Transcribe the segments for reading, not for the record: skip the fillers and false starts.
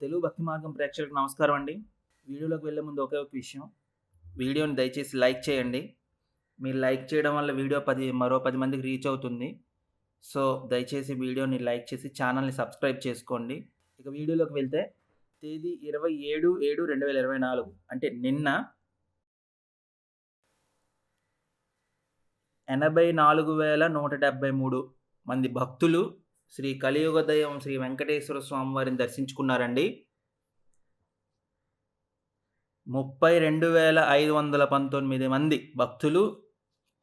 తెలుగు భక్తి మార్గం ప్రేక్షకులకు నమస్కారం అండి. వీడియోలోకి వెళ్ళే ముందు ఒకే ఒక విషయం. వీడియోని దయచేసి లైక్ చేయండి. మీరు లైక్ చేయడం వల్ల వీడియో మరో 10 మందికి రీచ్ అవుతుంది. సో, దయచేసి వీడియోని లైక్ చేసి ఛానెల్‌ని సబ్స్క్రైబ్ చేసుకోండి. ఇక వీడియోలోకి వెళ్తే తేదీ 27/7/2024 అంటే నిన్న 84,173 మంది భక్తులు శ్రీ కలియుగ దైవం శ్రీ వెంకటేశ్వర స్వామి వారిని దర్శించుకున్నారండి. 32,519 మంది భక్తులు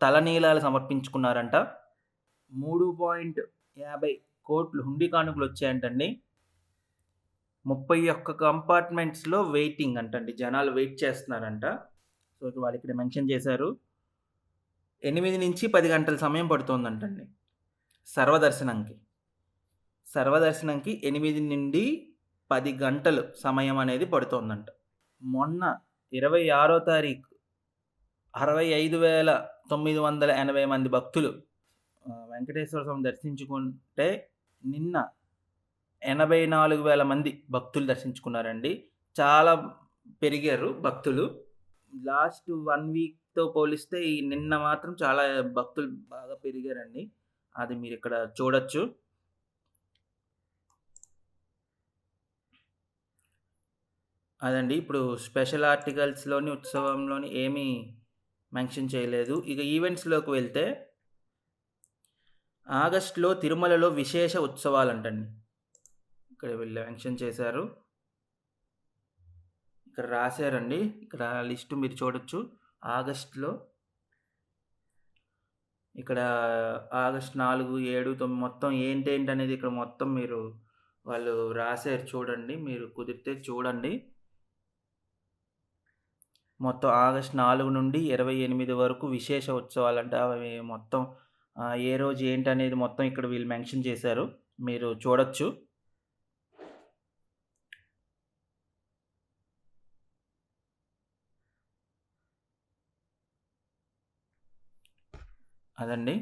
తలనీలాలు సమర్పించుకున్నారంట. 3,50,00,00,000 హుండీ కానుకలొచ్చాయంటండి. 31 కంపార్ట్మెంట్స్‌లో వెయిటింగ్ అంటండి. జనాలు వెయిట్ చేస్తున్నారంట. సో, వాళ్ళిక్కడ మెన్షన్ చేశారు. 8-10 గంటల సమయం పడుతోందంటండి సర్వదర్శనంకి. సర్వదర్శనంకి 8-10 గంటలు సమయం అనేది పడుతోందంట. మొన్న 26 తారీఖు 65,980 మంది భక్తులు వెంకటేశ్వర స్వామిని దర్శించుకుంటే, నిన్న 84,000 మంది భక్తులు దర్శించుకున్నారండి. చాలా పెరిగారు భక్తులు. లాస్ట్ 1 వీక్‌తో పోలిస్తే ఈ నిన్న మాత్రం చాలా భక్తులు బాగా పెరిగారండి. అది మీరిక్కడ చూడొచ్చు. అదండి. ఇప్పుడు స్పెషల్ ఆర్టికల్స్‌లోని, ఉత్సవంలోని ఏమీ మెన్షన్ చేయలేదు. ఇక ఈవెంట్స్‌లోకి వెళ్తే, ఆగస్ట్‌లో తిరుమలలో విశేష ఉత్సవాలంటండి. ఇక్కడ వీళ్ళు మెన్షన్ చేశారు. ఇక్కడ రాశారండి. ఇక్కడ లిస్ట్ మీరు చూడొచ్చు. ఆగస్ట్‌లో ఇక్కడ ఆగస్ట్ 4, 7, 9 మొత్తం ఏంటేంటనేది ఇక్కడ మొత్తం వాళ్ళు రాశారు చూడండి. మీరు కుదిరితే చూడండి. మొత్తం ఆగస్ట్ 4 నుండి 28 వరకు విశేష ఉత్సవాలంట. అవి మొత్తం ఏ రోజు ఏంటనేది మొత్తం ఇక్కడ వీళ్ళు మెన్షన్ చేశారు. మీరు చూడొచ్చు. అదండి.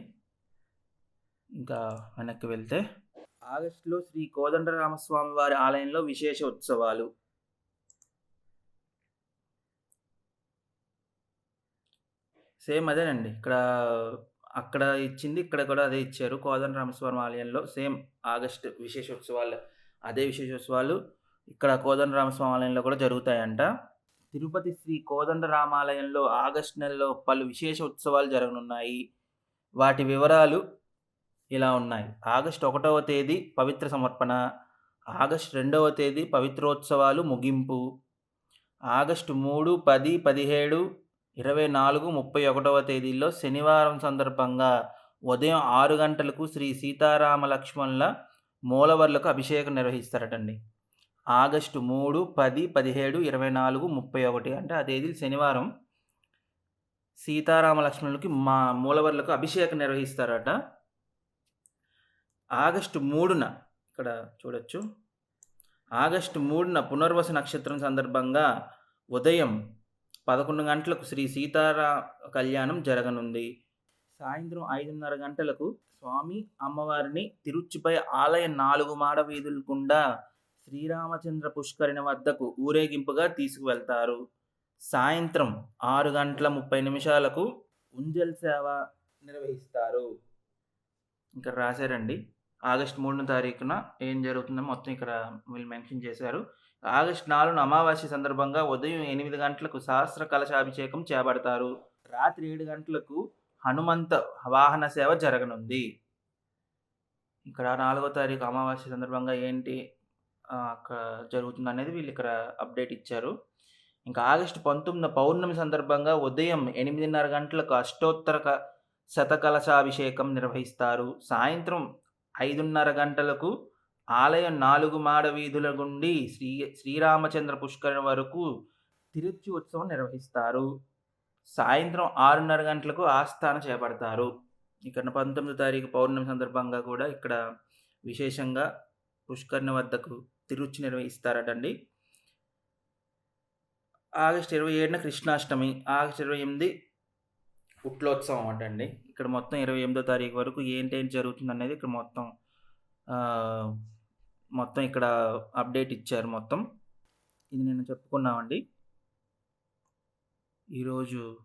ఇంకా వెనక్కి వెళ్తే, ఆగస్టులో శ్రీ కోదండరామస్వామి వారి ఆలయంలో విశేష ఉత్సవాలు. సేమ్ అదేనండి. అక్కడ ఇచ్చింది, ఇక్కడ కూడా అదే ఇచ్చారు. కోదండరామస్వామి ఆలయంలో సేమ్ ఆగస్ట్ విశేషోత్సవాలు, అదే విశేషోత్సవాలు ఇక్కడ కోదండరామస్వామి ఆలయంలో కూడా జరుగుతాయంట. తిరుపతి శ్రీ కోదండరామాలయంలో ఆగస్టు నెలలో పలు విశేష ఉత్సవాలు జరగనున్నాయి. వాటి వివరాలు ఇలా ఉన్నాయి. ఆగస్టు 1వ తేదీ పవిత్ర సమర్పణ, ఆగస్టు 2వ తేదీ పవిత్రోత్సవాలు ముగింపు, ఆగస్టు 3, 10, 17, 24, 31వ తేదీల్లో శనివారం సందర్భంగా ఉదయం 6 గంటలకు శ్రీ సీతారామ లక్ష్మణుల మూలవర్లకు అభిషేకం నిర్వహిస్తారటండి. ఆగస్టు 3, 10, 17, 24, 31 అంటే ఆ తేదీలు శనివారం సీతారామ లక్ష్మణులకి మూలవర్లకు అభిషేకం నిర్వహిస్తారట. ఆగస్టు 3న ఇక్కడ చూడొచ్చు. ఆగస్టు 3న పునర్వసు నక్షత్రం సందర్భంగా ఉదయం 11 గంటలకు శ్రీ కళ్యాణం జరగనుంది. సాయంత్రం 5:30 గంటలకు స్వామి, అమ్మవారిని తిరుచ్చిపై ఆలయ 4 మాడ వీధుల గుండా శ్రీరామచంద్ర పుష్కరిణి వద్దకు ఊరేగింపుగా తీసుకువెళ్తారు. సాయంత్రం 6:30 ఉంజల్ సేవ నిర్వహిస్తారు. ఇక్కడ రాశారండి. ఆగస్టు 3వ తారీఖున ఏం జరుగుతుందో మొత్తం ఇక్కడ వీళ్ళు మెన్షన్ చేశారు. ఆగస్టు 4న అమావాస్య సందర్భంగా ఉదయం 8 గంటలకు సహస్ర కలశాభిషేకం చేపడతారు. రాత్రి 7 గంటలకు హనుమంత వాహన సేవ జరగనుంది. ఇక్కడ 4వ తారీఖు అమావాస్య సందర్భంగా ఏంటి అక్కడ జరుగుతుందనేది వీళ్ళు ఇక్కడ అప్డేట్ ఇచ్చారు. ఇంకా ఆగస్టు 19న పౌర్ణమి సందర్భంగా ఉదయం 8:30 గంటలకు అష్టోత్తర శతకలశాభిషేకం నిర్వహిస్తారు. సాయంత్రం 5:30 గంటలకు ఆలయం 4 మాడ వీధుల గుండి శ్రీరామచంద్ర పుష్కరిణి వరకు తిరుచి ఉత్సవం నిర్వహిస్తారు. సాయంత్రం 6:30 గంటలకు ఆస్థాన చేపడతారు. ఇక్కడ 19వ తారీఖు పౌర్ణమి సందర్భంగా కూడా ఇక్కడ విశేషంగా పుష్కరిణి వద్దకు తిరుచి నిర్వహిస్తారటండి. ఆగస్టు 27న కృష్ణాష్టమి, ఆగస్టు 28 ఉట్లోత్సవం అంటండి. ఇక్కడ మొత్తం 28వ తారీఖు వరకు ఏంటేంటి జరుగుతుందనేది ఇక్కడ మొత్తం మొత్తం ఇక్కడ అప్డేట్ ఇచ్చారు మొత్తం. ఇది నిన్న చెప్పుకున్నామండి. ఈరోజు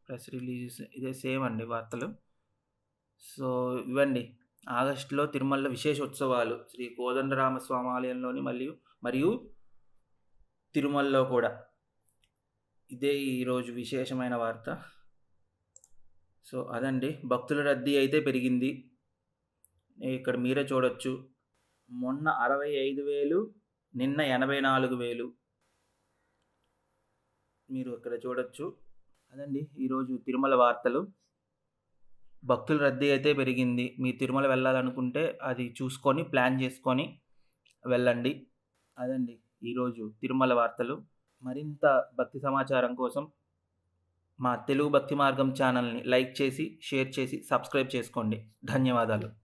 ప్రెస్ రిలీజ్ ఇదే సేమ్ అండి వార్తలు. సో, ఇవండి ఆగస్టులో తిరుమలలో విశేష ఉత్సవాలు శ్రీ కోదండరామస్వామి ఆలయంలోని మరియు తిరుమలలో కూడా. ఇదే ఈరోజు విశేషమైన వార్త. సో, అదండి. భక్తుల రద్దీ అయితే పెరిగింది. ఇక్కడ మీరే చూడొచ్చు. మొన్న 65,000 నిన్న 84,000 మీరు ఇక్కడ చూడొచ్చు. అదండి ఈరోజు తిరుమల వార్తలు. భక్తుల రద్దీ అయితే పెరిగింది. మీరు తిరుమల వెళ్ళాలనుకుంటే అది చూసుకొని, ప్లాన్ చేసుకొని వెళ్ళండి. అదండి ఈరోజు తిరుమల వార్తలు. మరింత భక్తి సమాచారం కోసం మా తెలుగు భక్తి మార్గం ఛానల్‌ని లైక్ చేసి, షేర్ చేసి, సబ్స్క్రైబ్ చేసుకోండి. ధన్యవాదాలు.